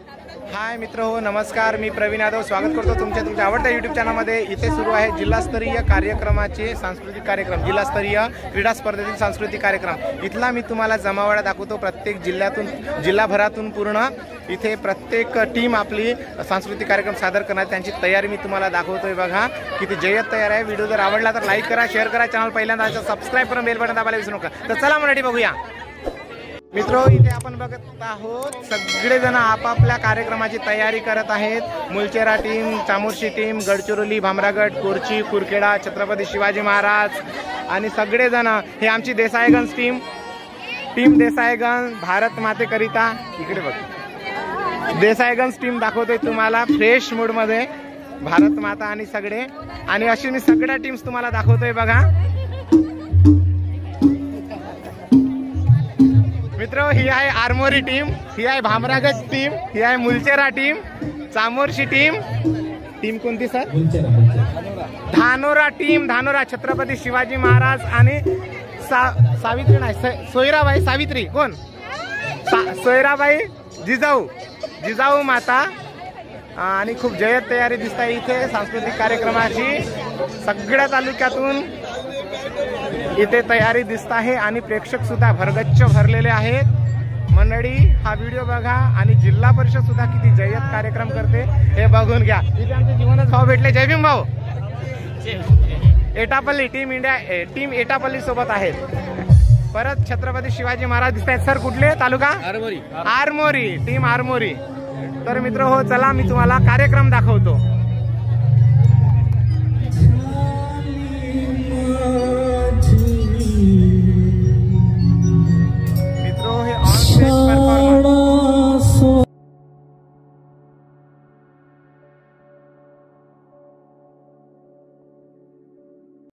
हाय मित्र हो, नमस्कार. मी प्रवीण यादव स्वागत करतो तुमच्या आवडत्या यूट्यूब चॅनलमध्ये. इथे सुरू आहे जिल्हास्तरीय कार्यक्रमाचे सांस्कृतिक कार्यक्रम, जिल्हास्तरीय क्रीडा स्पर्धेतील सांस्कृतिक कार्यक्रम. इथला मी तुम्हाला जमावडा दाखवतो. प्रत्येक जिल्हाभरातून पूर्ण इथे प्रत्येक टीम आपली सांस्कृतिक कार्यक्रम सादर करणार, त्यांची तयारी मी तुम्हाला दाखवतोय. बघा किती जय्यत तयार आहे. व्हिडिओ जर आवडला तर लाईक करा, शेअर करा, चॅनल पहिल्यांदा सबस्क्राईब करून बेल बटन दाबायला विसरू नका. तर चला मंडळी बघूया. मित्रो, इथे आपण बघत आहोत सगळेजण आपापल्या कार्यक्रमाची तयारी करत आहेत. मुलचेरा टीम, चामोर्शी टीम, गडचिरोली, भामरागड, कोरची, कुरखेडा, छत्रपती शिवाजी महाराज आणि सगळेजण. हे आमची देसाईगंज टीम देसाईगंज भारत मातेकरिता. इकडे बघ, देसाईगंज टीम दाखवतोय तुम्हाला फ्रेश मूड मध्ये, भारत माता आणि सगळे. आणि अशी मी सगळ्या टीम्स तुम्हाला दाखवतोय. बघा मित्र, ही आहे आरमोरी टीम, ही आहे भामरागड टीम, ही आहे मुलचेरा टीम, चामोर्शी टीम कोणती सर? धानोरा टीम, धानोरा छत्रपती शिवाजी महाराज आणि सावित्री नाही, सोयराबाई सावित्री कोण? सोयराबाई जिजाऊ माता. आणि खूप जय्यत तयारी दिसत आहे इथे सांस्कृतिक कार्यक्रमाची. सगळ्या तालुक्यातून इथे तयारी दिसत आहे आणि प्रेक्षक सुद्धा भरगच्च भरलेले आहेत. मंडळी, हा व्हिडिओ बघा. आणि जिल्हा परिषद सुद्धा किती जय्यत कार्यक्रम करते हे बघून घ्या. इथे आमचे जीवनच भाऊ भेटले. जय भीम भाऊ. एटापल्ली टीम एटापल्ली सोबत आहेत. परत छत्रपती शिवाजी महाराज दिसत आहेत. सर कुठले तालुका? आरमोरी टीम आरमोरी. तर मित्र हो, चला मी तुम्हाला कार्यक्रम दाखवतो.